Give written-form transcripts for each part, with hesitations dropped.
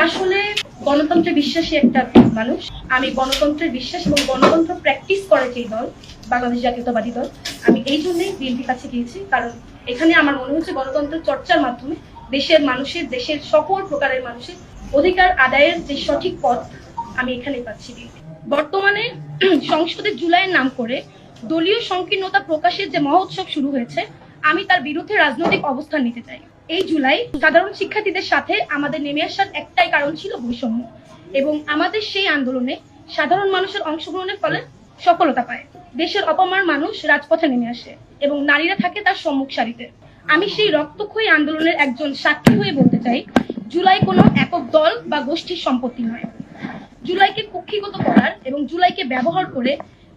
আসলে গণতন্ত্রে বিশ্বাসী একটা মানুষ। আমি গণতন্ত্রের বিশ্বাস এবং গণতন্ত্র প্র্যাকটিস করে যে দল বাংলাদেশ জাতীয়তাবাদী দল, আমি এই জন্যই বিএনপির কাছে গিয়েছি। কারণ এখানে আমার মনে হচ্ছে গণতন্ত্র চর্চার মাধ্যমে দেশের মানুষের, দেশের সকল প্রকারের মানুষের অধিকার আদায়ের যে সঠিক পথ আমি এখানেই পাচ্ছি। বর্তমানে সংসদে জুলাইয়ের নাম করে দলীয় সংকীর্ণতা প্রকাশের যে মহোৎসব শুরু হয়েছে, আমি তার বিরুদ্ধে রাজনৈতিক অবস্থান নিতে চাই। এই জুলাই সাধারণ শিক্ষার্থীদের সাথে আমাদের নেমে আসার একটাই কারণ ছিল বৈষম্য, এবং আমাদের সেই আন্দোলনে সাধারণ মানুষের অংশগ্রহণের ফলে সফলতা পায়। দেশের অপমান মানুষ রাজপথে নেমে আসে এবং নারীরা থাকে তার সম্মুখ সারিতে। আমি সেই রক্তক্ষয়ী আন্দোলনের একজন সাক্ষী হয়ে বলতে চাই, জুলাই কোনো একক দল বা গোষ্ঠীর সম্পত্তি নয়। জুলাইকে কুক্ষিগত করার এবং জুলাইকে ব্যবহার করে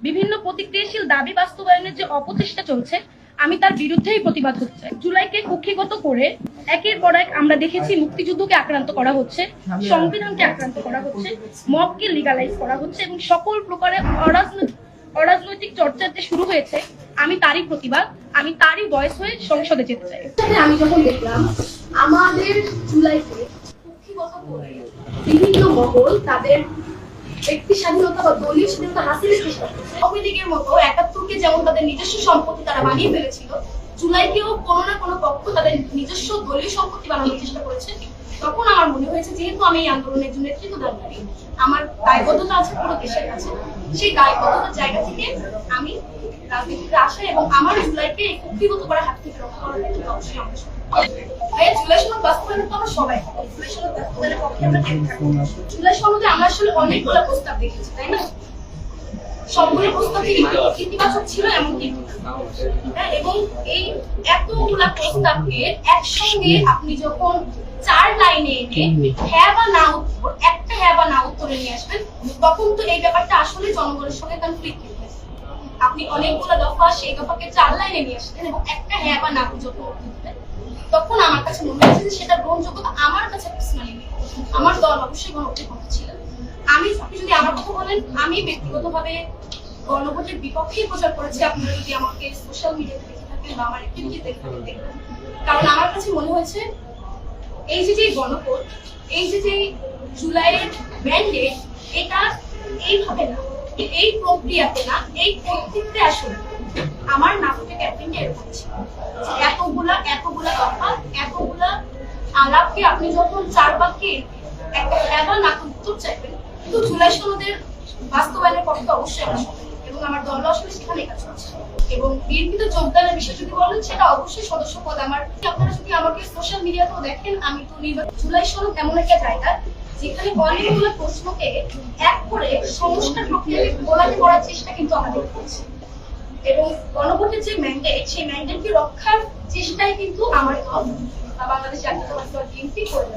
বিভিন্ন প্রতিক্রিয়াশীল দাবি বাস্তবায়নের যে অপচেষ্টা চলছে, আমি তার বিরুদ্ধেই প্রতিবাদ করতে চাই। জুলাইকে কুক্ষিগত করে একের পর এক আমরা দেখেছি মুক্তিযুদ্ধকে আক্রান্ত করা হচ্ছে, সংবিধানকে আক্রান্ত করা হচ্ছে, মবকে লিগালাইজ করা হচ্ছে এবং সকল প্রকারের অরাজনৈতিক চর্চার যে শুরু হয়েছে, আমি তারই প্রতিবাদ, আমি তারই ভয়েস হয়ে সংসদে যেতে চাই। আমি যখন দেখলাম আমাদের জুলাইকে কুক্ষিগত করে বিভিন্ন মহল তাদের ব্যক্তি স্বাধীনতা বা দলীয় স্বাধীনতা হাসিলের চেষ্টা করছে, আওয়ামী লীগের মতো ৭১কে যেমন তাদের নিজস্ব সম্পত্তি তারা বানিয়ে ফেলেছিল, জুলাইকেও কোনো না কোনো পক্ষ তাদের নিজস্ব দলীয় সম্পত্তি বানানোর চেষ্টা করেছে। তখন আমার মনে হয়েছে, যেহেতু আমি এই আন্দোলনের একজন নেতৃত্বদানকারী, আমার দায়বদ্ধতা আছে পুরো দেশের কাছে। সেই দায়বদ্ধতার জায়গা থেকে আমি রাজনীতিতে আসা এবং আমার জুলাইকে এই কুক্ষিগত করার হাত থেকে রক্ষা করার ক্ষেত্রে অবশ্যই আমরা জুলাই সনদ বাস্তবায়ন তো আমরা সবাই জুলাই সনদ বাস্তবায়নের পক্ষে আমরা জুলাই সনদে আমরা আসলে অনেকগুলো প্রস্তাব দেখেছি, তাই না? সবগুলো প্রস্তাব ইতিবাচক ছিল এমনকি, এবং এই এতগুলা প্রস্তাবকে একসঙ্গে আপনি যখন 4 লাইনে এনে হ্যাঁ বা না উত্তর, একটা হ্যাঁ বা না উত্তরে নিয়ে আসবেন, তখন তো এই ব্যাপারটা আসলে জনগণের সঙ্গে কনফ্লিক্ট হয়ে যায়। আপনি অনেকগুলো দফা সেই দফাকে 4 লাইনে নিয়ে আসলেন এবং একটা হ্যাঁ বা না যখন দিতেন, তখন আমার কাছে মনে হচ্ছে যে সেটা গ্রহণযোগ্যতা আমার কাছে পার্সোনালি নেই। আমার দল অবশ্যই গণভোটের পক্ষে ছিল। আপনি যদি আমার কথা বলেন, আমি ব্যক্তিগতভাবে গণভোটের বিপক্ষেই প্রচার করেছি। আপনারা যদি আমাকে সোশ্যাল মিডিয়াতে দেখে থাকেন বা আমার অ্যাক্টিভিটি দেখবেন, কারণ আমার কাছে মনে হয়েছে এই যে গণভোট, এই যে জুলাইয়ের ম্যান্ডেট, এটা এইভাবে না, এই প্রক্রিয়াতে না, এই কর্তৃত্বে আসলে আমার নাটকের ক্যাপ্টেনটা এরকম ছিল, এতগুলা কথা, এতগুলা আলাপকে আপনি যখন 4 বাক্যে একটা হ্যাঁ বা না উত্তর চাইবেন, কিন্তু জুলাই সনদের বাস্তবায়নের পক্ষে অবশ্যই আমরা এবং আমার দল আসলে সেখানে কাজ করছে। এবং বিএনপিতে যোগদানের বিষয় যদি বলেন, সেটা অবশ্যই সদস্য পদ আমার। আপনারা যদি আমাকে সোশ্যাল মিডিয়াতেও দেখেন, আমি তো জুলাই সনদ এমন একটা জায়গা যেখানে অনেকগুলো প্রশ্নকে এক করে সংস্কার প্রক্রিয়াকে গোলাতে করার চেষ্টা কিন্তু আমাদের করছে, এবং গণভোটের যে ম্যান্ডেট, সেই ম্যান্ডেটকে রক্ষার চেষ্টাই কিন্তু আমার দল বা বাংলাদেশ জাতীয়তাবাদী দল বিএনপি করে।